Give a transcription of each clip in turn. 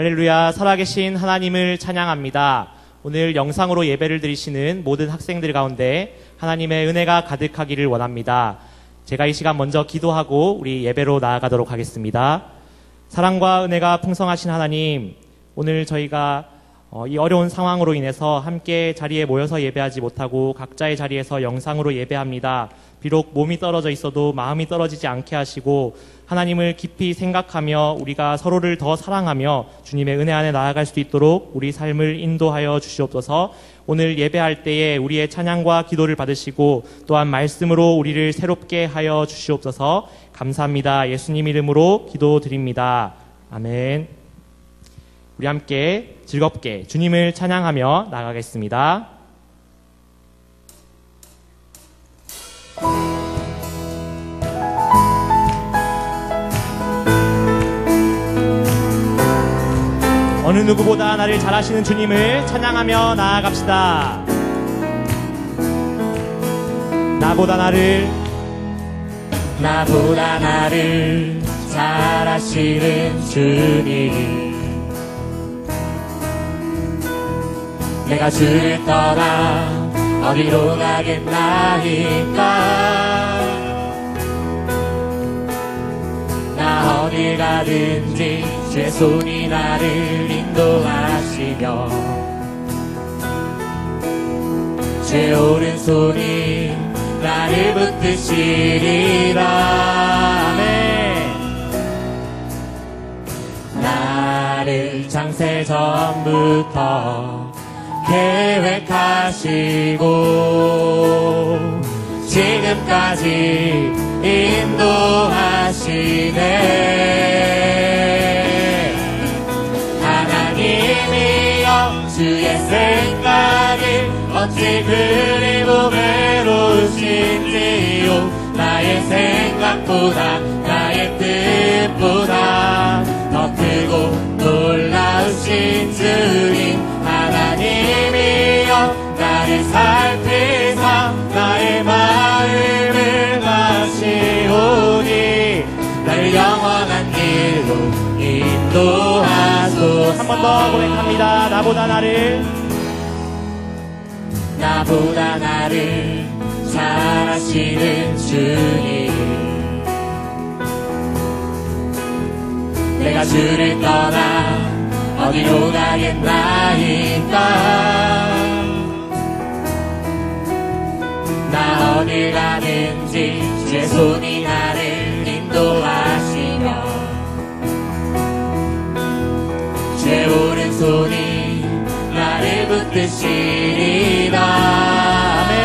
할렐루야, 살아계신 하나님을 찬양합니다. 오늘 영상으로 예배를 드리시는 모든 학생들 가운데 하나님의 은혜가 가득하기를 원합니다. 제가 이 시간 먼저 기도하고 우리 예배로 나아가도록 하겠습니다. 사랑과 은혜가 풍성하신 하나님, 오늘 저희가 이 어려운 상황으로 인해서 함께 자리에 모여서 예배하지 못하고 각자의 자리에서 영상으로 예배합니다. 비록 몸이 떨어져 있어도 마음이 떨어지지 않게 하시고 하나님을 깊이 생각하며 우리가 서로를 더 사랑하며 주님의 은혜 안에 나아갈 수 있도록 우리 삶을 인도하여 주시옵소서. 오늘 예배할 때에 우리의 찬양과 기도를 받으시고 또한 말씀으로 우리를 새롭게 하여 주시옵소서. 감사합니다. 예수님 이름으로 기도드립니다. 아멘. 우리 함께 즐겁게 주님을 찬양하며 나가겠습니다. 어느 누구보다 나를 잘 아시는 주님을 찬양하며 나아갑시다. 나보다 나를 잘 아시는 주님, 내가 주를 떠나 어디로 가겠나이까. 나 어디 가든지 주의 손이 나를 인도하시며 주의 오른손이 나를 붙드시리라. 아멘. 나를 창세 전부터 계획하시고 지금까지 인도하시네. 하나님이여, 주의 생각이 어찌 그리 보배로우신지요. 나의 생각보다 나의 뜻보다 더 크고 놀라우신 주님, 하나님이여, 나를 살피사 나의 마음을 마시오니 나를 영원한 길로 인도하소서. 한 번 더 고백합니다. 나보다 나를 잘 아시는 주님, 내가 주를 떠나 어디로 가겠나이까. 나 어디 가든지 주의 손이 나를 인도하시며 주의 오른손이 나를 붙드시리라. 아멘.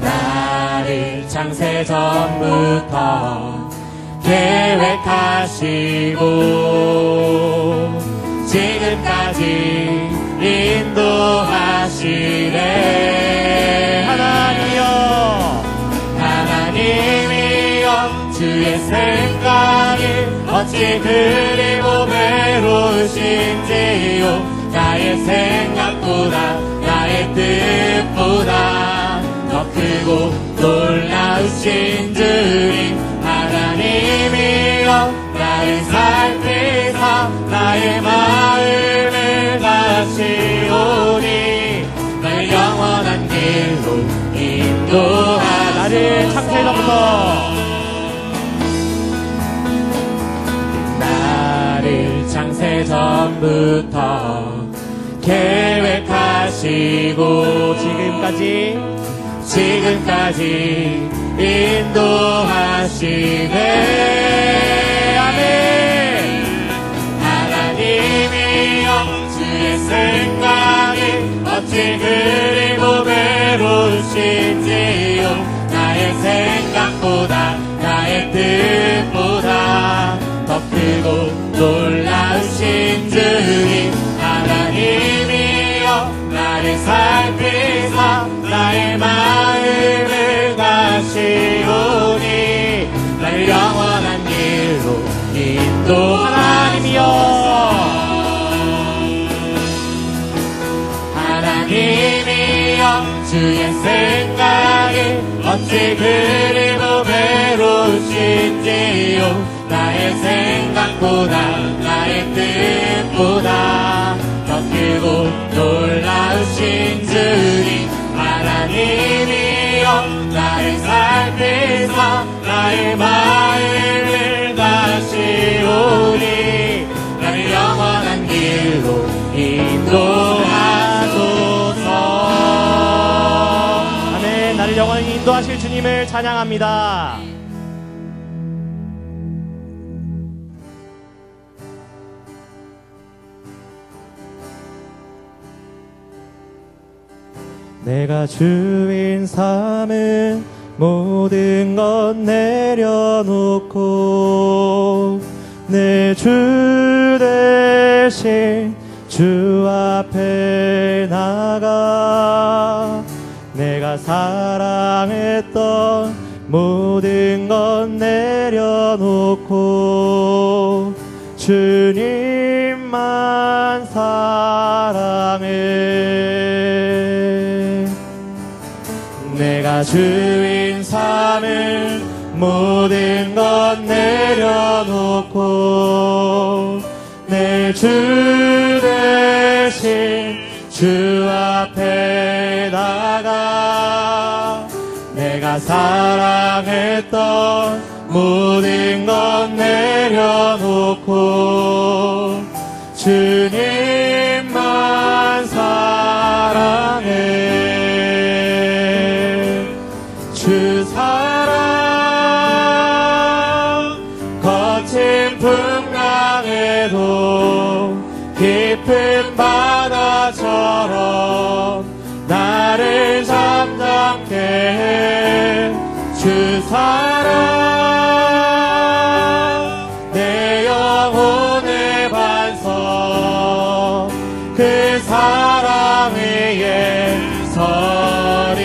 나를 창세 전부터 계획하시고 지금까지 인도하시네. 하나님이여, 주의 생각이 어찌 그리 보배로우신지요. 나의 생각보다 나의 뜻보다 더 크고 놀라우신 주님, 하나님이여, 나를 살피사 나의 마음을 다시오니 나를 영원한 길로 인도하소서. 나를 창세 전부터 계획하시고 지금까지 인도하시네. 아멘. 하나님이여, 주의 생각이 어찌 그리 보배로우신지요. 나의 생각보다 나의 뜻보다 더 크고 놀라우신 주님, 하나님이여, 나를 살피사 나의 마음을 다시오니 나를 영원한 길로 하나님이여, 주의 생각이 어찌 그리 보배로우신지요. 나의 생각보다 나의 뜻보다 더 크고 놀라우신 주님 하나님이여 나를 살피사 나의 마음을 다시오니 나를 영원한 길로 인도하소서. 아멘. 나를 영원히 인도하실 주님을 찬양합니다. 내가 주인 삼은 모든 것 내려놓고 내 주 대신 주 앞에 나가 내가 사랑했던 모든 것 내려놓고 주님만 사랑해. 내가 주인 삼은 모든 것 내려놓고 내 주 대신 주 앞에 나가 내가 사랑했던 모든 것 내려놓고 주님만 사랑해. 주 사랑 거친 풍랑에도 깊은 바다처럼 나를 잠잠케 해. 주 사랑 내 영혼의 반석 그 사랑 위에 서리.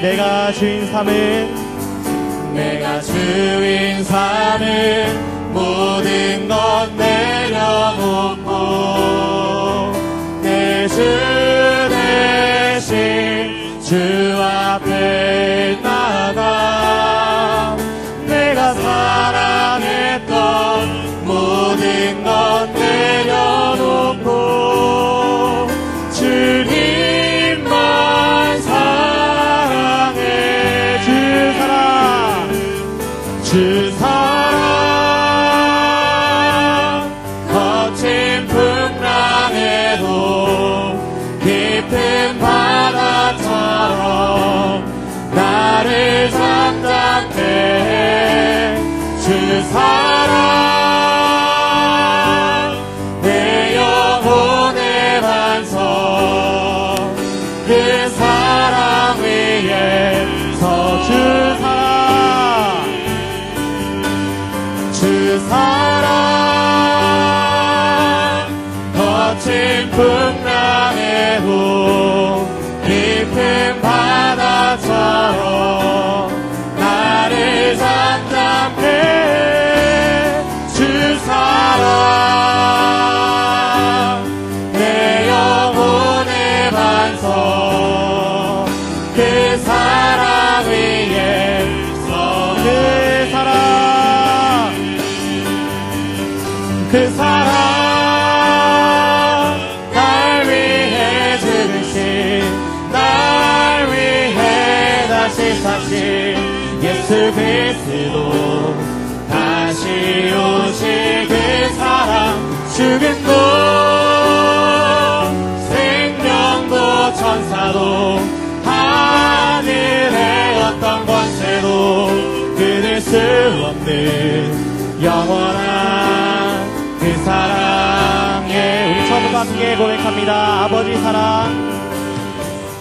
내가 주인 삼은 모든 것 내려놓고 내 주 대신 주 앞에 나가 내가 사랑했던 모든 것 내려놓고 주님만 사랑해. 주 사랑 거친 풍랑에도 깊은 바다처럼 나를 잠잠케 해. 주 사랑 내 영혼의 반석 그 사랑 위에 서. 주 사랑 거친 풍랑에도 깊은 바다처럼 나를 잠잠케 해. 주 사랑 내 영혼의 반석 그 사랑 위에 서. 그 사랑 날 위해 죽으신 날 위해 다시 사신 예수 그리스도 다시 오실 그 사랑 죽음도 생명도 천사도 하늘의 어떤 권세도 끊을 수 없는 영원한 그 사랑에 우리 처음부터 함께 고백합니다.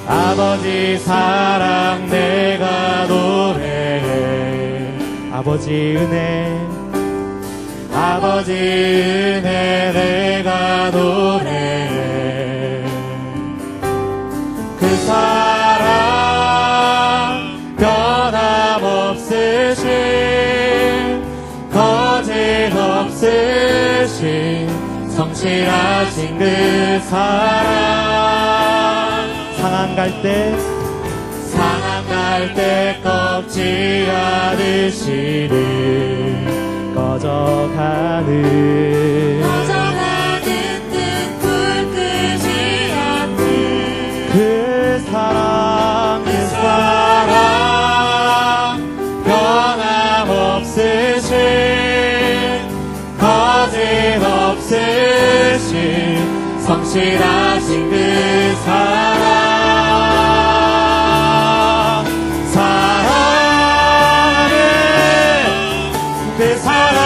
아버지 사랑 내가 노래해. 아버지 은혜 내가 노래해. 그 사랑 변함없으신 거짓없으신 성실하신 그 사랑 상한 갈 때 꺾지 않으시는 것 꺼져가는 듯 불 끄지 않는 그 사랑 변함없으신 거짓없으신 성실하신 그 사랑 그 사랑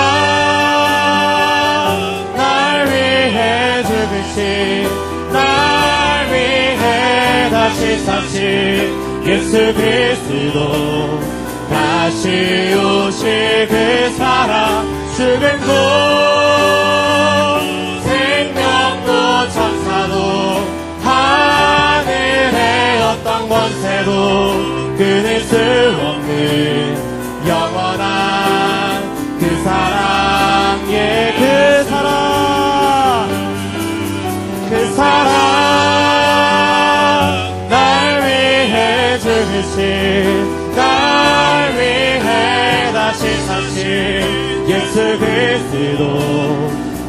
날 위해 죽으신 날 위해 다시 사신 예수 그리스도 다시 오실 그 사랑 죽은 곳 생명도 천사도 하늘의 어떤 권세도 끊을 수 없는 영원한 그 사랑 그 사랑 날 위해 죽으신 날 위해 다시 사신 예수 그리스도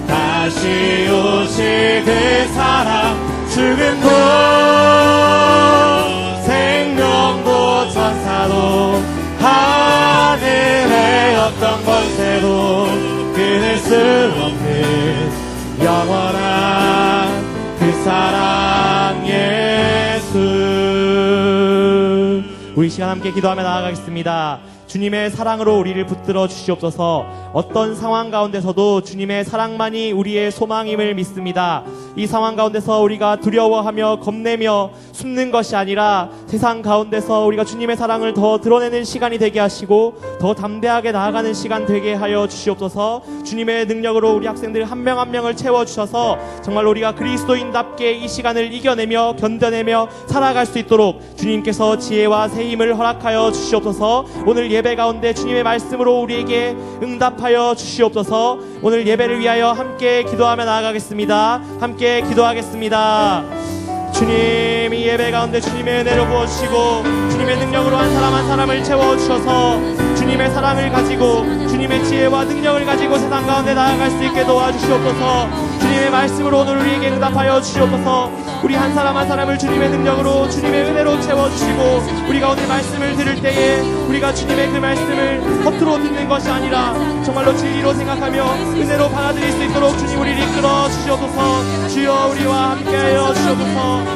다시 오실 그 사랑 죽은 곳 생명도 천사도 하늘의 어떤 권세도 끊을 수 없는 영원한 그 사랑 예수. 우리 시간 함께 기도하며 나아가겠습니다. 주님의 사랑으로 우리를 붙들어 주시옵소서. 어떤 상황 가운데서도 주님의 사랑만이 우리의 소망임을 믿습니다. 이 상황 가운데서 우리가 두려워하며 겁내며 숨는 것이 아니라 세상 가운데서 우리가 주님의 사랑을 더 드러내는 시간이 되게 하시고 더 담대하게 나아가는 시간 되게 하여 주시옵소서. 주님의 능력으로 우리 학생들 한 명 한 명을 채워주셔서 정말로 우리가 그리스도인답게 이 시간을 이겨내며 견뎌내며 살아갈 수 있도록 주님께서 지혜와 새 힘을 허락하여 주시옵소서. 오늘 예배 가운데 주님의 말씀으로 우리에게 응답하여 주시옵소서. 오늘 예배를 위하여 함께 기도하며 나아가겠습니다. 함께 기도하겠습니다. 주님, 이 예배 가운데 주님의 은혜로 부어주시고 주님의 능력으로 한 사람 한 사람을 채워주셔서 주님의 사랑을 가지고 주님의 지혜와 능력을 가지고 세상 가운데 나아갈 수 있게 도와주시옵소서. 주님의 말씀으로 오늘 우리에게 응답하여 주시옵소서. 우리 한 사람 한 사람을 주님의 능력으로 주님의 은혜로 채워주시고 우리가 오늘 말씀을 들을 때에 우리가 주님의 그 말씀을 겉으로 듣는 것이 아니라 정말로 진리로 생각하며 은혜로 받아들일 수 있도록 주님 우리를 이끌어 주시옵소서. 주여 우리와 함께하여 주시옵소서.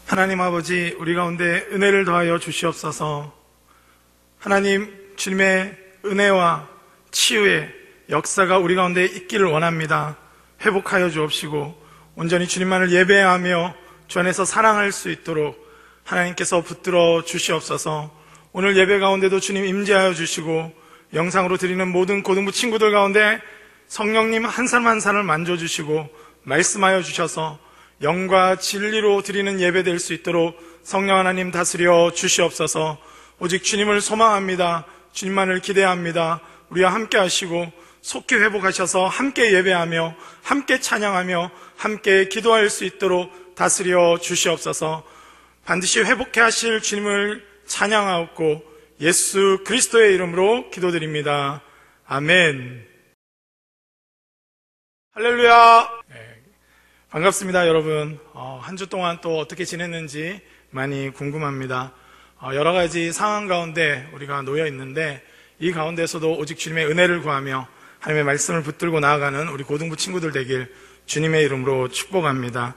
하나님 아버지, 우리 가운데 은혜를 더하여 주시옵소서. 하나님, 주님의 은혜와 치유의 역사가 우리 가운데 있기를 원합니다. 회복하여 주옵시고 온전히 주님만을 예배하며 주 안에서 사랑할 수 있도록 하나님께서 붙들어 주시옵소서. 오늘 예배 가운데도 주님 임재하여 주시고 영상으로 드리는 모든 고등부 친구들 가운데 성령님 한 사람 한 사람을 만져주시고 말씀하여 주셔서 영과 진리로 드리는 예배 될 수 있도록 성령 하나님 다스려 주시옵소서. 오직 주님을 소망합니다. 주님만을 기대합니다. 우리와 함께 하시고 속히 회복하셔서 함께 예배하며 함께 찬양하며 함께 기도할 수 있도록 다스려 주시옵소서. 반드시 회복해 하실 주님을 찬양하옵고 예수 그리스도의 이름으로 기도드립니다. 아멘. 할렐루야. 반갑습니다, 여러분. 한 주 동안 또 어떻게 지냈는지 많이 궁금합니다. 여러 가지 상황 가운데 우리가 놓여 있는데 이 가운데서도 오직 주님의 은혜를 구하며 하나님의 말씀을 붙들고 나아가는 우리 고등부 친구들 되길 주님의 이름으로 축복합니다.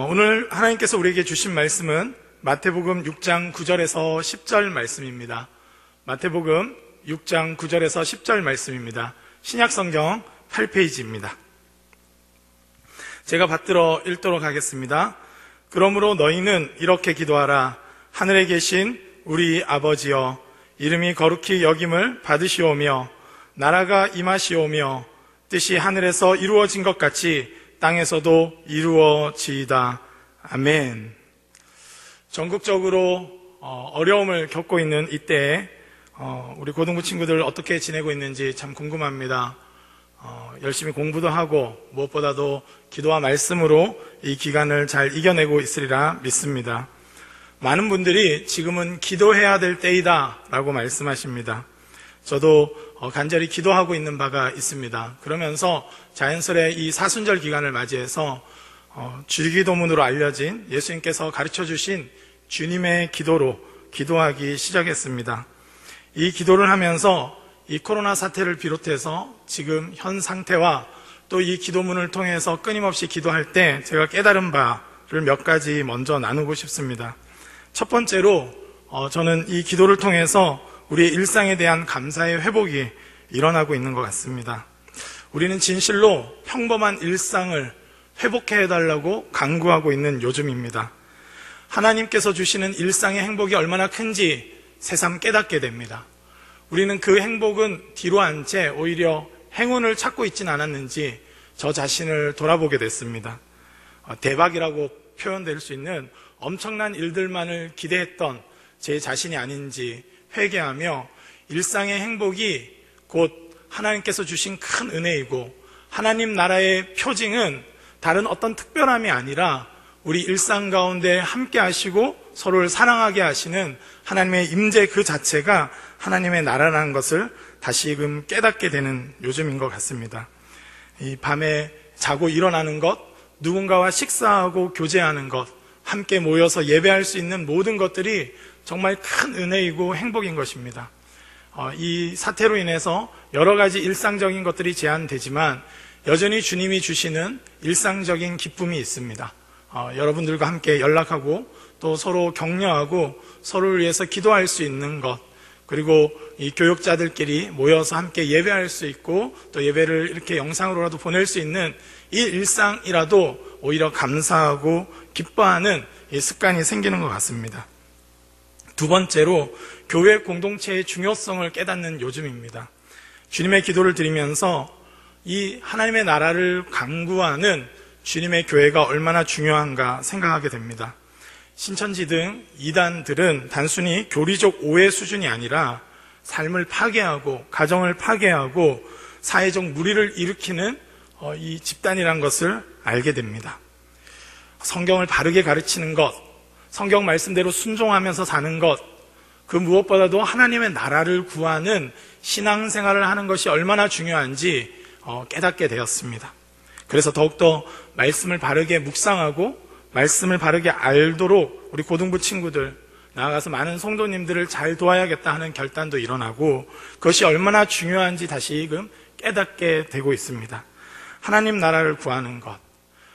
오늘 하나님께서 우리에게 주신 말씀은 마태복음 6장 9절에서 10절 말씀입니다. 마태복음 6장 9절에서 10절 말씀입니다. 신약성경 8페이지입니다. 제가 받들어 읽도록 하겠습니다. 그러므로 너희는 이렇게 기도하라. 하늘에 계신 우리 아버지여, 이름이 거룩히 여김을 받으시오며 나라가 임하시오며 뜻이 하늘에서 이루어진 것 같이 땅에서도 이루어지이다. 아멘. 전국적으로 어려움을 겪고 있는 이때에 우리 고등부 친구들 어떻게 지내고 있는지 참 궁금합니다. 열심히 공부도 하고 무엇보다도 기도와 말씀으로 이 기간을 잘 이겨내고 있으리라 믿습니다. 많은 분들이 지금은 기도해야 될 때이다 라고 말씀하십니다. 저도 간절히 기도하고 있는 바가 있습니다. 그러면서 자연스레 이 사순절 기간을 맞이해서 주기도문으로 알려진 예수님께서 가르쳐 주신 주님의 기도로 기도하기 시작했습니다. 이 기도를 하면서 이 코로나 사태를 비롯해서 지금 현 상태와 또 이 기도문을 통해서 끊임없이 기도할 때 제가 깨달은 바를 몇 가지 먼저 나누고 싶습니다. 첫 번째로 저는 이 기도를 통해서 우리의 일상에 대한 감사의 회복이 일어나고 있는 것 같습니다. 우리는 진실로 평범한 일상을 회복해달라고 간구하고 있는 요즘입니다. 하나님께서 주시는 일상의 행복이 얼마나 큰지 새삼 깨닫게 됩니다. 우리는 그 행복은 뒤로 한 채 오히려 행운을 찾고 있진 않았는지 저 자신을 돌아보게 됐습니다. 대박이라고 표현될 수 있는 엄청난 일들만을 기대했던 제 자신이 아닌지 회개하며 일상의 행복이 곧 하나님께서 주신 큰 은혜이고 하나님 나라의 표징은 다른 어떤 특별함이 아니라 우리 일상 가운데 함께 하시고 서로를 사랑하게 하시는 하나님의 임재 그 자체가 하나님의 나라라는 것을 다시금 깨닫게 되는 요즘인 것 같습니다. 이 밤에 자고 일어나는 것, 누군가와 식사하고 교제하는 것, 함께 모여서 예배할 수 있는 모든 것들이 정말 큰 은혜이고 행복인 것입니다. 이 사태로 인해서 여러 가지 일상적인 것들이 제한되지만 여전히 주님이 주시는 일상적인 기쁨이 있습니다. 여러분들과 함께 연락하고 또 서로 격려하고 서로를 위해서 기도할 수 있는 것, 그리고 이 교육자들끼리 모여서 함께 예배할 수 있고 또 예배를 이렇게 영상으로라도 보낼 수 있는 이 일상이라도 오히려 감사하고 기뻐하는 이 습관이 생기는 것 같습니다. 두 번째로 교회 공동체의 중요성을 깨닫는 요즘입니다. 주님의 기도를 드리면서 이 하나님의 나라를 강구하는 주님의 교회가 얼마나 중요한가 생각하게 됩니다. 신천지 등 이단들은 단순히 교리적 오해 수준이 아니라 삶을 파괴하고 가정을 파괴하고 사회적 무리를 일으키는 이 집단이란 것을 알게 됩니다. 성경을 바르게 가르치는 것, 성경 말씀대로 순종하면서 사는 것, 그 무엇보다도 하나님의 나라를 구하는 신앙생활을 하는 것이 얼마나 중요한지 깨닫게 되었습니다. 그래서 더욱더 말씀을 바르게 묵상하고 말씀을 바르게 알도록 우리 고등부 친구들, 나아가서 많은 성도님들을 잘 도와야겠다 하는 결단도 일어나고 그것이 얼마나 중요한지 다시금 깨닫게 되고 있습니다. 하나님 나라를 구하는 것,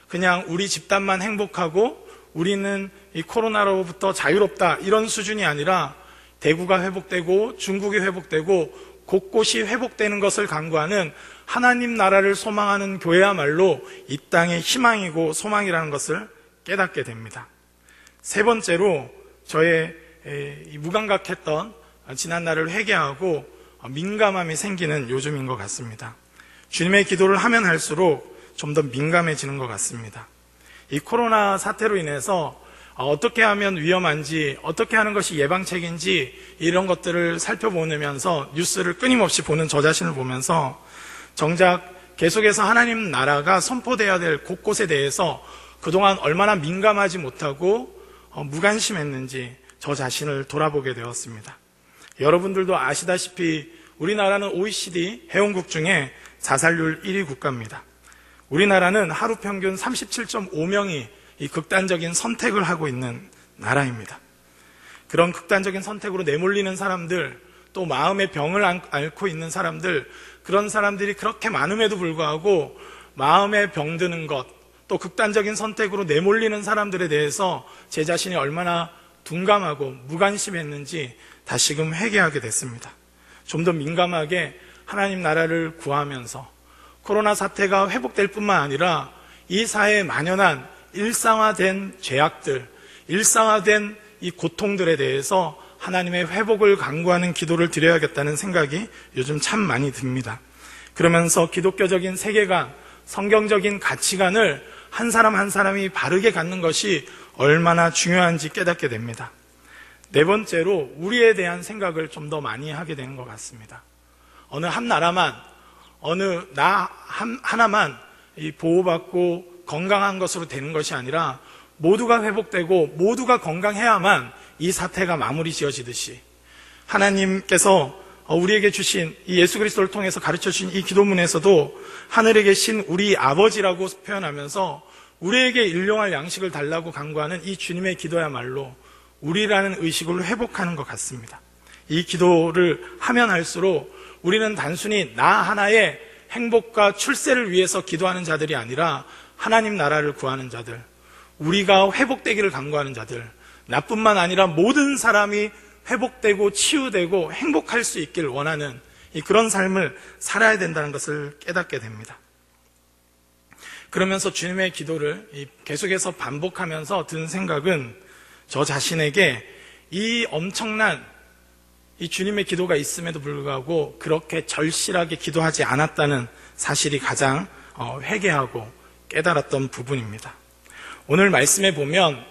그냥 우리 집단만 행복하고 우리는 이 코로나로부터 자유롭다 이런 수준이 아니라 대구가 회복되고 중국이 회복되고 곳곳이 회복되는 것을 간구하는 하나님 나라를 소망하는 교회야말로 이 땅의 희망이고 소망이라는 것을 깨닫게 됩니다. 세 번째로 저의 무감각했던 지난날을 회개하고 민감함이 생기는 요즘인 것 같습니다. 주님의 기도를 하면 할수록 좀 더 민감해지는 것 같습니다. 이 코로나 사태로 인해서 어떻게 하면 위험한지, 어떻게 하는 것이 예방책인지 이런 것들을 살펴보면서 뉴스를 끊임없이 보는 저 자신을 보면서 정작 계속해서 하나님 나라가 선포돼야 될 곳곳에 대해서 그동안 얼마나 민감하지 못하고 무관심했는지 저 자신을 돌아보게 되었습니다. 여러분들도 아시다시피 우리나라는 OECD 회원국 중에 자살률 1위 국가입니다. 우리나라는 하루 평균 37.5명이 이 극단적인 선택을 하고 있는 나라입니다. 그런 극단적인 선택으로 내몰리는 사람들, 또 마음의 병을 앓고 있는 사람들, 그런 사람들이 그렇게 많음에도 불구하고 마음에 병드는 것, 또 극단적인 선택으로 내몰리는 사람들에 대해서 제 자신이 얼마나 둔감하고 무관심했는지 다시금 회개하게 됐습니다. 좀 더 민감하게 하나님 나라를 구하면서 코로나 사태가 회복될 뿐만 아니라 이 사회에 만연한 일상화된 죄악들, 일상화된 이 고통들에 대해서 하나님의 회복을 간구하는 기도를 드려야겠다는 생각이 요즘 참 많이 듭니다. 그러면서 기독교적인 세계관, 성경적인 가치관을 한 사람 한 사람이 바르게 갖는 것이 얼마나 중요한지 깨닫게 됩니다. 네 번째로 우리에 대한 생각을 좀 더 많이 하게 되는 것 같습니다. 어느 한 나라만, 어느 나 하나만 보호받고 건강한 것으로 되는 것이 아니라 모두가 회복되고 모두가 건강해야만 이 사태가 마무리 지어지듯이 하나님께서 우리에게 주신 이 예수 그리스도를 통해서 가르쳐 주신 이 기도문에서도 하늘에 계신 우리 아버지라고 표현하면서 우리에게 일용할 양식을 달라고 간구하는 이 주님의 기도야말로 우리라는 의식을 회복하는 것 같습니다. 이 기도를 하면 할수록 우리는 단순히 나 하나의 행복과 출세를 위해서 기도하는 자들이 아니라 하나님 나라를 구하는 자들, 우리가 회복되기를 간구하는 자들, 나뿐만 아니라 모든 사람이 회복되고 치유되고 행복할 수 있길 원하는 그런 삶을 살아야 된다는 것을 깨닫게 됩니다. 그러면서 주님의 기도를 계속해서 반복하면서 든 생각은 저 자신에게 이 엄청난 이 주님의 기도가 있음에도 불구하고 그렇게 절실하게 기도하지 않았다는 사실이 가장 회개하고 깨달았던 부분입니다. 오늘 말씀에 보면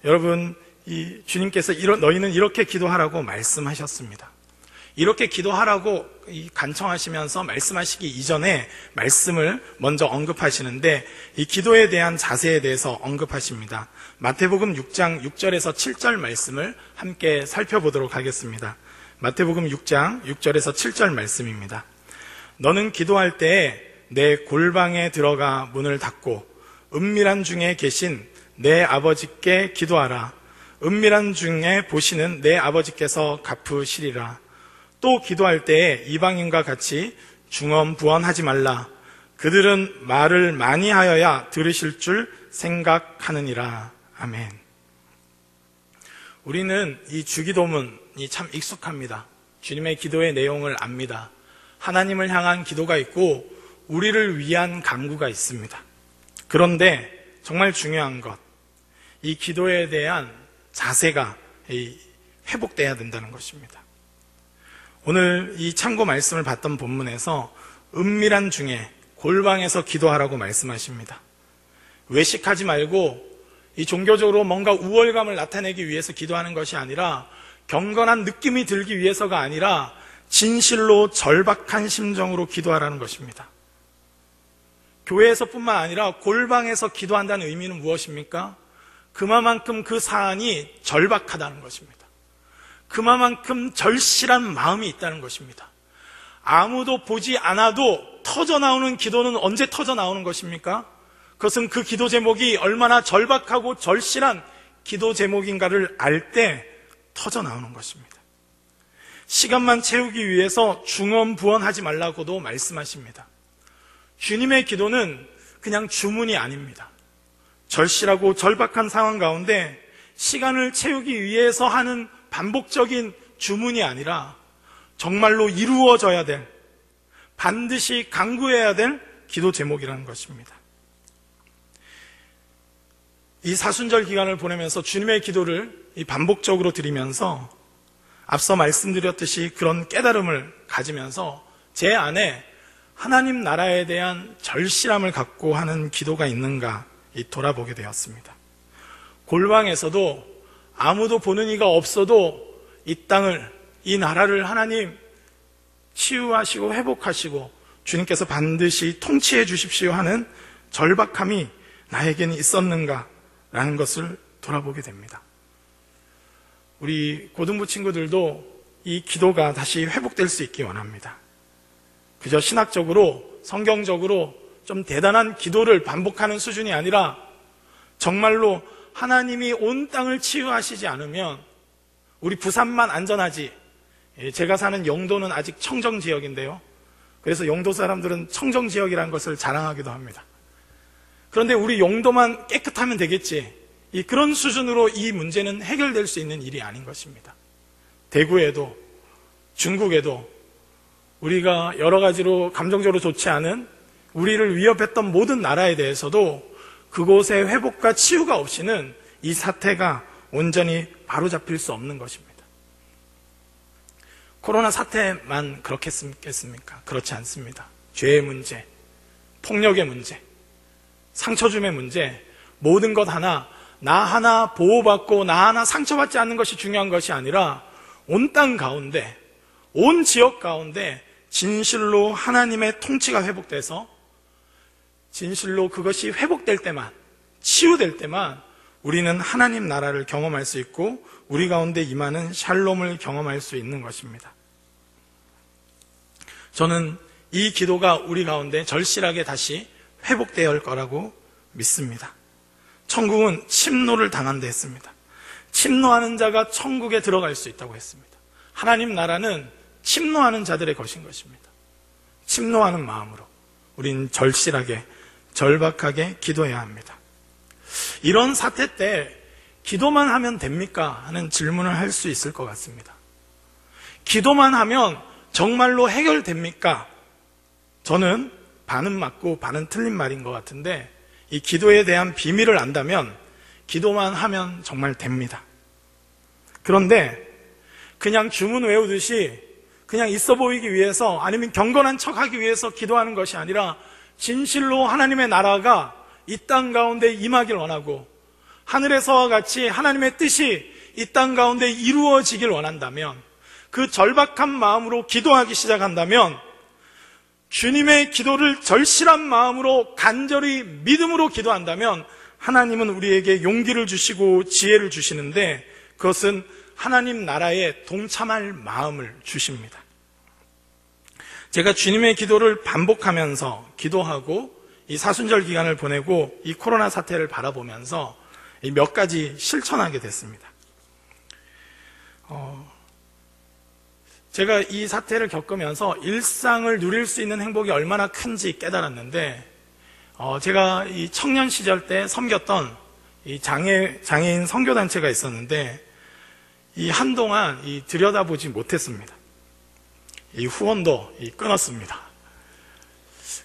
여러분 이 주님께서 너희는 이렇게 기도하라고 말씀하셨습니다. 이렇게 기도하라고 간청하시면서 말씀하시기 이전에 말씀을 먼저 언급하시는데 이 기도에 대한 자세에 대해서 언급하십니다. 마태복음 6장 6절에서 7절 말씀을 함께 살펴보도록 하겠습니다. 마태복음 6장 6절에서 7절 말씀입니다. 너는 기도할 때에 내 골방에 들어가 문을 닫고 은밀한 중에 계신 내 아버지께 기도하라. 은밀한 중에 보시는 내 아버지께서 갚으시리라. 또 기도할 때에 이방인과 같이 중언부언하지 말라. 그들은 말을 많이 하여야 들으실 줄 생각하느니라. 아멘. 우리는 이 주기도문이 참 익숙합니다. 주님의 기도의 내용을 압니다. 하나님을 향한 기도가 있고 우리를 위한 간구가 있습니다. 그런데 정말 중요한 것, 이 기도에 대한 자세가 회복돼야 된다는 것입니다. 오늘 이 참고 말씀을 봤던 본문에서 은밀한 중에 골방에서 기도하라고 말씀하십니다. 외식하지 말고 이 종교적으로 뭔가 우월감을 나타내기 위해서 기도하는 것이 아니라 경건한 느낌이 들기 위해서가 아니라 진실로 절박한 심정으로 기도하라는 것입니다. 교회에서뿐만 아니라 골방에서 기도한다는 의미는 무엇입니까? 그만큼 그 사안이 절박하다는 것입니다. 그만큼 절실한 마음이 있다는 것입니다. 아무도 보지 않아도 터져나오는 기도는 언제 터져나오는 것입니까? 그것은 그 기도 제목이 얼마나 절박하고 절실한 기도 제목인가를 알 때 터져나오는 것입니다. 시간만 채우기 위해서 중언부언하지 말라고도 말씀하십니다. 주님의 기도는 그냥 주문이 아닙니다. 절실하고 절박한 상황 가운데 시간을 채우기 위해서 하는 반복적인 주문이 아니라 정말로 이루어져야 될, 반드시 간구해야 될 기도 제목이라는 것입니다. 이 사순절 기간을 보내면서 주님의 기도를 반복적으로 드리면서 앞서 말씀드렸듯이 그런 깨달음을 가지면서 제 안에 하나님 나라에 대한 절실함을 갖고 하는 기도가 있는가 돌아보게 되었습니다. 골방에서도 아무도 보는 이가 없어도 이 땅을, 이 나라를 하나님 치유하시고 회복하시고 주님께서 반드시 통치해 주십시오 하는 절박함이 나에게는 있었는가라는 것을 돌아보게 됩니다. 우리 고등부 친구들도 이 기도가 다시 회복될 수 있기 원합니다. 그저 신학적으로, 성경적으로 좀 대단한 기도를 반복하는 수준이 아니라 정말로 하나님이 온 땅을 치유하시지 않으면 우리 부산만 안전하지, 제가 사는 영도는 아직 청정지역인데요. 그래서 영도 사람들은 청정지역이라는 것을 자랑하기도 합니다. 그런데 우리 영도만 깨끗하면 되겠지, 그런 수준으로 이 문제는 해결될 수 있는 일이 아닌 것입니다. 대구에도 중국에도 우리가 여러 가지로 감정적으로 좋지 않은 우리를 위협했던 모든 나라에 대해서도 그곳의 회복과 치유가 없이는 이 사태가 온전히 바로잡힐 수 없는 것입니다. 코로나 사태만 그렇겠습니까? 그렇지 않습니다. 죄의 문제, 폭력의 문제, 상처줌의 문제, 모든 것 하나 나 하나 보호받고 나 하나 상처받지 않는 것이 중요한 것이 아니라 온 땅 가운데, 온 지역 가운데 진실로 하나님의 통치가 회복돼서 진실로 그것이 회복될 때만, 치유될 때만 우리는 하나님 나라를 경험할 수 있고 우리 가운데 임하는 샬롬을 경험할 수 있는 것입니다. 저는 이 기도가 우리 가운데 절실하게 다시 회복되어야 할 거라고 믿습니다. 천국은 침노를 당한 데 했습니다. 침노하는 자가 천국에 들어갈 수 있다고 했습니다. 하나님 나라는 침노하는 자들의 것인 것입니다. 침노하는 마음으로 우린 절실하게, 절박하게 기도해야 합니다. 이런 사태 때 기도만 하면 됩니까? 하는 질문을 할 수 있을 것 같습니다. 기도만 하면 정말로 해결됩니까? 저는 반은 맞고 반은 틀린 말인 것 같은데, 이 기도에 대한 비밀을 안다면 기도만 하면 정말 됩니다. 그런데 그냥 주문 외우듯이 그냥 있어 보이기 위해서, 아니면 경건한 척하기 위해서 기도하는 것이 아니라 진실로 하나님의 나라가 이 땅 가운데 임하길 원하고 하늘에서와 같이 하나님의 뜻이 이 땅 가운데 이루어지길 원한다면, 그 절박한 마음으로 기도하기 시작한다면, 주님의 기도를 절실한 마음으로 간절히 믿음으로 기도한다면 하나님은 우리에게 용기를 주시고 지혜를 주시는데, 그것은 하나님 나라에 동참할 마음을 주십니다. 제가 주님의 기도를 반복하면서 기도하고 이 사순절 기간을 보내고 이 코로나 사태를 바라보면서 몇 가지 실천하게 됐습니다. 제가 이 사태를 겪으면서 일상을 누릴 수 있는 행복이 얼마나 큰지 깨달았는데, 제가 이 청년 시절 때 섬겼던 이 장애인 선교단체가 있었는데, 이 한동안 들여다보지 못했습니다. 이 후원도 끊었습니다.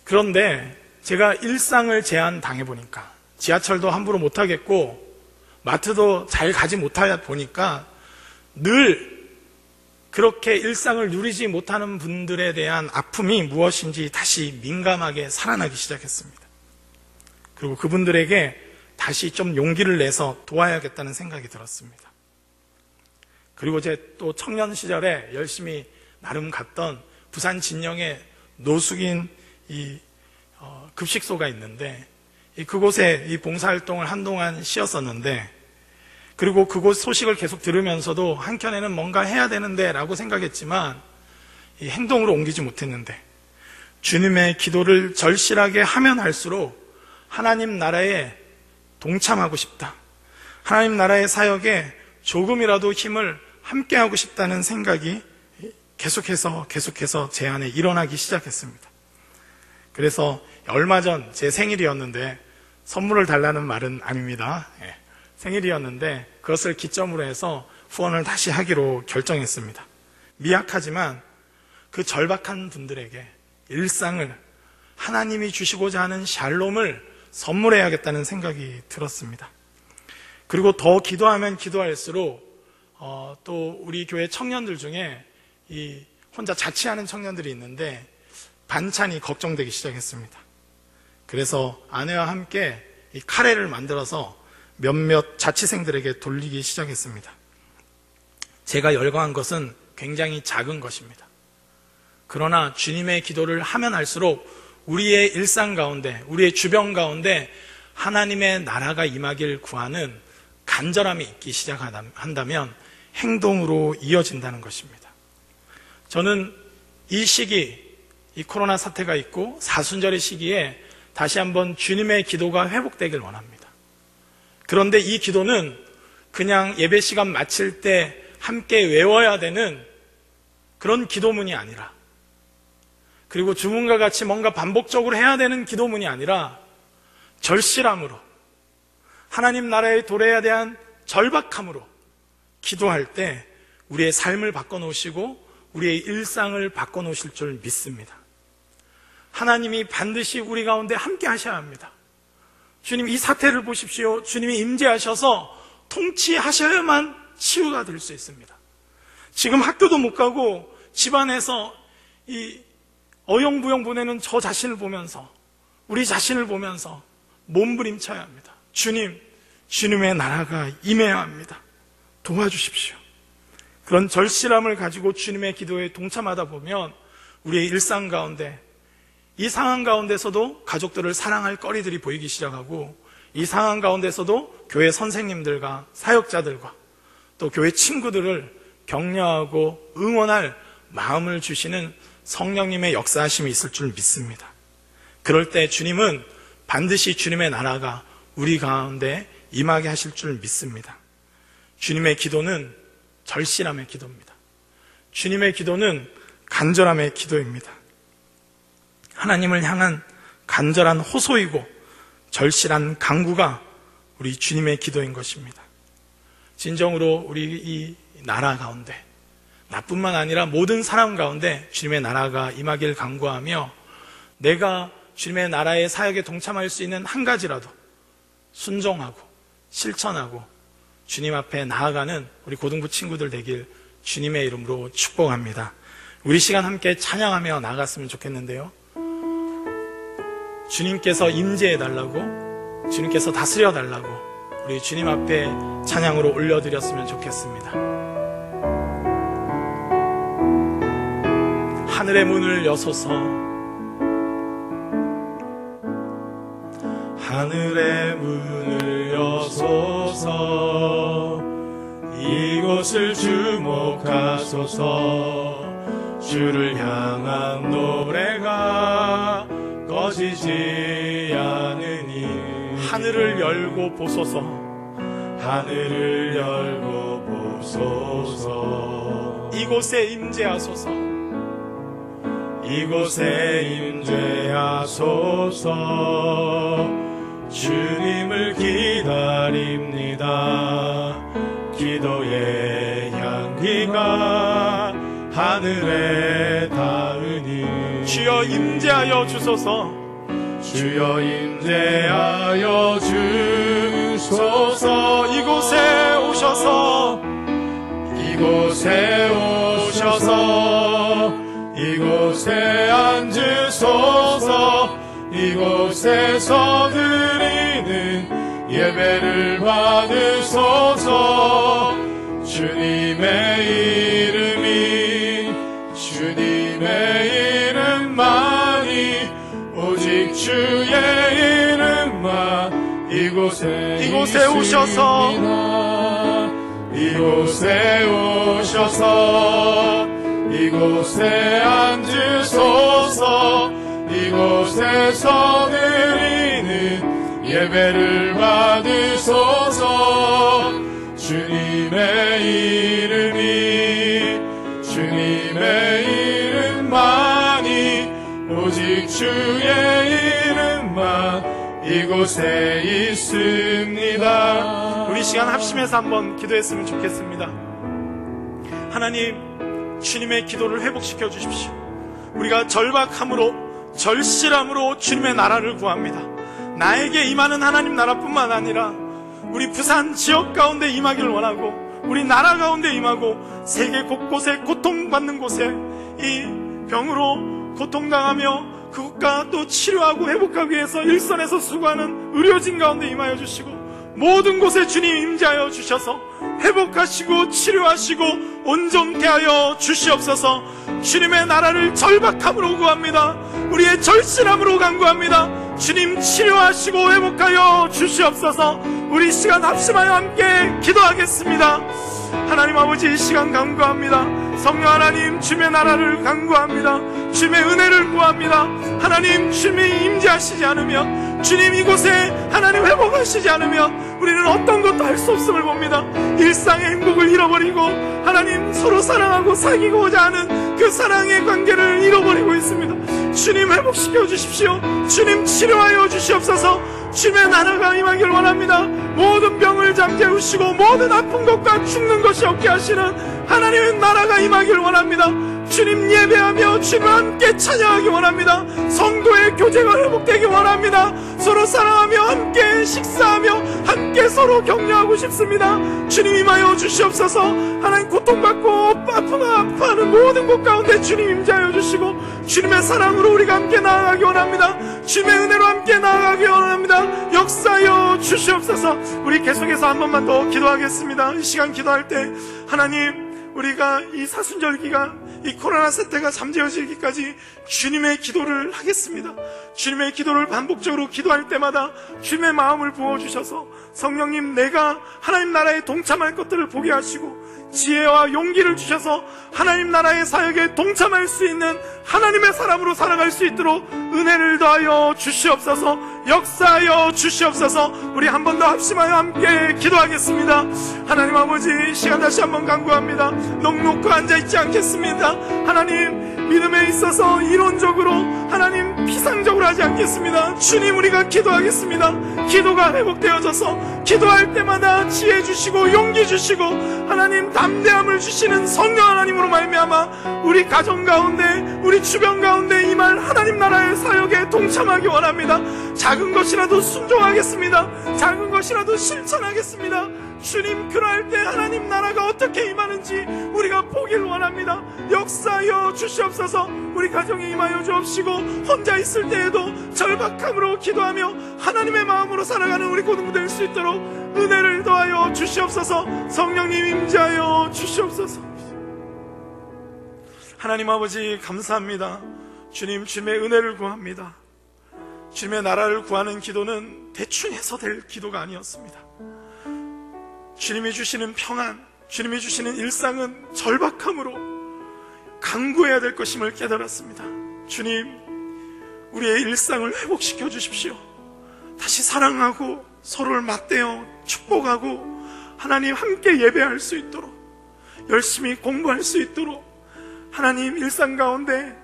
그런데 제가 일상을 제한당해 보니까, 지하철도 함부로 못 타겠고 마트도 잘 가지 못하다 보니까 늘 그렇게 일상을 누리지 못하는 분들에 대한 아픔이 무엇인지 다시 민감하게 살아나기 시작했습니다. 그리고 그분들에게 다시 좀 용기를 내서 도와야겠다는 생각이 들었습니다. 그리고 제 또 청년 시절에 열심히 나름 갔던 부산 진영의 노숙인 급식소가 있는데, 그곳에 이 봉사활동을 한동안 쉬었었는데, 그리고 그곳 소식을 계속 들으면서도 한켠에는 뭔가 해야 되는데 라고 생각했지만 이 행동으로 옮기지 못했는데, 주님의 기도를 절실하게 하면 할수록 하나님 나라에 동참하고 싶다, 하나님 나라의 사역에 조금이라도 힘을 함께하고 싶다는 생각이 계속해서 제 안에 일어나기 시작했습니다. 그래서 얼마 전 제 생일이었는데, 선물을 달라는 말은 아닙니다. 생일이었는데 그것을 기점으로 해서 후원을 다시 하기로 결정했습니다. 미약하지만 그 절박한 분들에게 일상을, 하나님이 주시고자 하는 샬롬을 선물해야겠다는 생각이 들었습니다. 그리고 더 기도하면 기도할수록 또 우리 교회 청년들 중에 혼자 자취하는 청년들이 있는데 반찬이 걱정되기 시작했습니다. 그래서 아내와 함께 이 카레를 만들어서 몇몇 자취생들에게 돌리기 시작했습니다. 제가 열광한 것은 굉장히 작은 것입니다. 그러나 주님의 기도를 하면 할수록 우리의 일상 가운데, 우리의 주변 가운데 하나님의 나라가 임하길 구하는 간절함이 있기 시작한다면 행동으로 이어진다는 것입니다. 저는 이 시기, 이 코로나 사태가 있고 사순절의 시기에 다시 한번 주님의 기도가 회복되길 원합니다. 그런데 이 기도는 그냥 예배 시간 마칠 때 함께 외워야 되는 그런 기도문이 아니라, 그리고 주문과 같이 뭔가 반복적으로 해야 되는 기도문이 아니라 절실함으로, 하나님 나라의 도래에 대한 절박함으로 기도할 때 우리의 삶을 바꿔놓으시고 우리의 일상을 바꿔놓으실 줄 믿습니다. 하나님이 반드시 우리 가운데 함께 하셔야 합니다. 주님, 이 사태를 보십시오. 주님이 임재하셔서 통치하셔야만 치유가 될 수 있습니다. 지금 학교도 못 가고 집안에서 이 어영부영 보내는 저 자신을 보면서, 우리 자신을 보면서 몸부림쳐야 합니다. 주님, 주님의 나라가 임해야 합니다. 도와주십시오. 그런 절실함을 가지고 주님의 기도에 동참하다 보면 우리의 일상 가운데, 이 상황 가운데서도 가족들을 사랑할 거리들이 보이기 시작하고, 이 상황 가운데서도 교회 선생님들과 사역자들과 또 교회 친구들을 격려하고 응원할 마음을 주시는 성령님의 역사하심이 있을 줄 믿습니다. 그럴 때 주님은 반드시 주님의 나라가 우리 가운데 임하게 하실 줄 믿습니다. 주님의 기도는 절실함의 기도입니다. 주님의 기도는 간절함의 기도입니다. 하나님을 향한 간절한 호소이고 절실한 간구가 우리 주님의 기도인 것입니다. 진정으로 우리 이 나라 가운데, 나뿐만 아니라 모든 사람 가운데 주님의 나라가 임하길 간구하며, 내가 주님의 나라의 사역에 동참할 수 있는 한 가지라도 순종하고 실천하고 주님 앞에 나아가는 우리 고등부 친구들 되길 주님의 이름으로 축복합니다. 우리 시간 함께 찬양하며 나아갔으면 좋겠는데요, 주님께서 임재해달라고, 주님께서 다스려달라고 우리 주님 앞에 찬양으로 올려드렸으면 좋겠습니다. 하늘의 문을 여소서, 하늘의 문을 여소서, 이곳을 주목하소서. 주를 향한 노래가 꺼지지 않으니 하늘을 열고 보소서, 하늘을 열고 보소서. 이곳에 임재하소서, 이곳에 임재하소서. 주님을 기다립니다. 기도의 향기가 하늘에 닿으니 주여 임재하여 주소서, 주여 임재하여 주소서. 이곳에 오셔서, 이곳에 오셔서, 이곳에 앉으소서. 이곳에서 드리는 예배를 받으소서. 주님의 이름이, 주님의 이름만이, 오직 주의 이름만 이곳에 오셔서, 이곳에 오셔서, 이곳에 앉으소서. 이곳에서 드리는 예배를 받으소서. 주님의 이름이, 주님의 이름만이, 오직 주의 이름만 이곳에 있습니다. 우리 시간 합심해서 한번 기도했으면 좋겠습니다. 하나님, 주님의 기도를 회복시켜 주십시오. 우리가 절박함으로, 절실함으로 주님의 나라를 구합니다. 나에게 임하는 하나님 나라뿐만 아니라 우리 부산 지역 가운데 임하기를 원하고, 우리 나라 가운데 임하고, 세계 곳곳에 고통받는 곳에 이 병으로 고통당하며 그것과 또 치료하고 회복하기 위해서 일선에서 수고하는 의료진 가운데 임하여 주시고, 모든 곳에 주님 임재하여 주셔서 회복하시고 치료하시고 온전케 하여 주시옵소서. 주님의 나라를 절박함으로 구합니다. 우리의 절실함으로 간구합니다. 주님 치료하시고 회복하여 주시옵소서. 우리 시간 합심하여 함께 기도하겠습니다. 하나님 아버지, 이 시간 간구합니다. 성령 하나님, 주님의 나라를 간구합니다. 주님의 은혜를 구합니다. 하나님, 주님이 임재하시지 않으면, 주님 이곳에 하나님 회복하시지 않으면 우리는 어떤 것도 할 수 없음을 봅니다. 일상의 행복을 잃어버리고 하나님 서로 사랑하고 사귀고자 하는 그 사랑의 관계를 잃어버리고 있습니다. 주님 회복시켜 주십시오. 주님 치료하여 주시옵소서. 주님의 나라가 임하기를 원합니다. 모든 병을 잠재우시고 모든 아픈 것과 죽는 것이 없게 하시는 하나님의 나라가 임하기를 원합니다. 주님 예배하며 주님을 함께 찬양하기 원합니다. 성도의 교제가 회복되기 원합니다. 서로 사랑하며 함께 식사하며 함께 서로 격려하고 싶습니다. 주님 임하여 주시옵소서. 하나님 고통받고 아픈 아파하는 모든 곳 가운데 주님 임재하여 주시고 주님의 사랑으로 우리가 함께 나아가기 원합니다. 주님의 은혜로 함께 나아가기 원합니다. 역사하여 주시옵소서. 우리 계속해서 한 번만 더 기도하겠습니다. 이 시간 기도할 때 하나님, 우리가 이 사순절 기간, 이 코로나 사태가 잠재워지기까지 주님의 기도를 하겠습니다. 주님의 기도를 반복적으로 기도할 때마다 주님의 마음을 부어주셔서 성령님, 내가 하나님 나라에 동참할 것들을 보게 하시고 지혜와 용기를 주셔서 하나님 나라의 사역에 동참할 수 있는 하나님의 사람으로 살아갈 수 있도록 은혜를 더하여 주시옵소서. 역사하여 주시옵소서. 우리 한 번 더 합심하여 함께 기도하겠습니다. 하나님 아버지, 시간 다시 한번 간구합니다. 넉넉히 앉아있지 않겠습니다. 하나님, 믿음에 있어서 이론적으로, 하나님 피상적으로 하지 않겠습니다. 주님, 우리가 기도하겠습니다. 기도가 회복되어져서 기도할 때마다 지혜 주시고 용기 주시고 하나님 담대함을 주시는 성령 하나님으로 말미암아 우리 가정 가운데, 우리 주변 가운데 임할 하나님 나라의 사역에 동참하기 원합니다. 작은 것이라도 순종하겠습니다. 작은 것이라도 실천하겠습니다. 주님, 그럴 때 하나님 나라가 어떻게 임하는지 우리가 보기를 원합니다. 역사하여 주시옵소서. 우리 가정에 임하여 주옵시고 혼자 있을 때에도 절박함으로 기도하며 하나님의 마음으로 살아가는 우리 고등부 될 수 있도록 은혜를 더하여 주시옵소서. 성령님 임재하여 주시옵소서. 하나님 아버지, 감사합니다. 주님, 주님의 은혜를 구합니다. 주님의 나라를 구하는 기도는 대충 해서 될 기도가 아니었습니다. 주님이 주시는 평안, 주님이 주시는 일상은 절박함으로 간구해야 될 것임을 깨달았습니다. 주님, 우리의 일상을 회복시켜 주십시오. 다시 사랑하고 서로를 맞대어 축복하고 하나님 함께 예배할 수 있도록, 열심히 공부할 수 있도록, 하나님 일상 가운데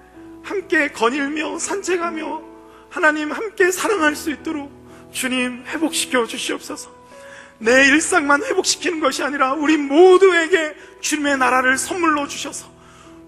함께 거닐며 산책하며 하나님 함께 사랑할 수 있도록 주님 회복시켜 주시옵소서. 내 일상만 회복시키는 것이 아니라 우리 모두에게 주님의 나라를 선물로 주셔서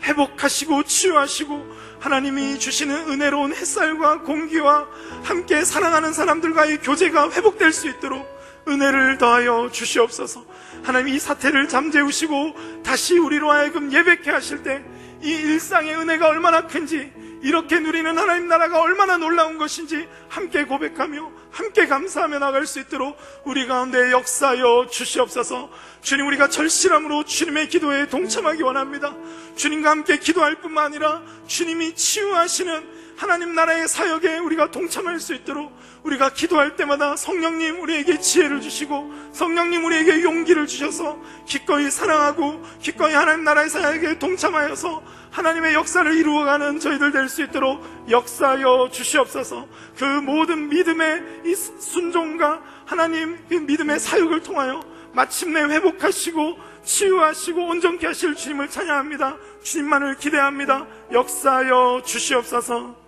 회복하시고 치유하시고 하나님이 주시는 은혜로운 햇살과 공기와 함께 사랑하는 사람들과의 교제가 회복될 수 있도록 은혜를 더하여 주시옵소서. 하나님, 이 사태를 잠재우시고 다시 우리로 하여금 예배케 하실 때 이 일상의 은혜가 얼마나 큰지, 이렇게 누리는 하나님 나라가 얼마나 놀라운 것인지 함께 고백하며 함께 감사하며 나갈 수 있도록 우리 가운데 역사하여 주시옵소서. 주님, 우리가 절실함으로 주님의 기도에 동참하기 원합니다. 주님과 함께 기도할 뿐만 아니라 주님이 치유하시는 하나님 나라의 사역에 우리가 동참할 수 있도록 우리가 기도할 때마다 성령님 우리에게 지혜를 주시고 성령님 우리에게 용기를 주셔서 기꺼이 사랑하고 기꺼이 하나님 나라의 사역에 동참하여서 하나님의 역사를 이루어가는 저희들 될 수 있도록 역사하여 주시옵소서. 그 모든 믿음의 이 순종과 하나님 그 믿음의 사역을 통하여 마침내 회복하시고 치유하시고 온전케 하실 주님을 찬양합니다. 주님만을 기대합니다. 역사하여 주시옵소서.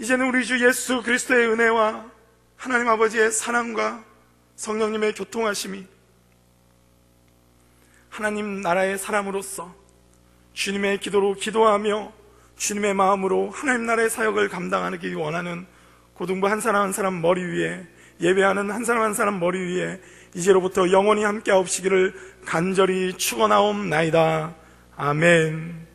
이제는 우리 주 예수 그리스도의 은혜와 하나님 아버지의 사랑과 성령님의 교통하심이 하나님 나라의 사람으로서 주님의 기도로 기도하며 주님의 마음으로 하나님 나라의 사역을 감당하기 원하는 고등부 한 사람 한 사람 머리 위에, 예배하는 한 사람 한 사람 머리 위에 이제로부터 영원히 함께 하옵시기를 간절히 축원하옵나이다. 아멘.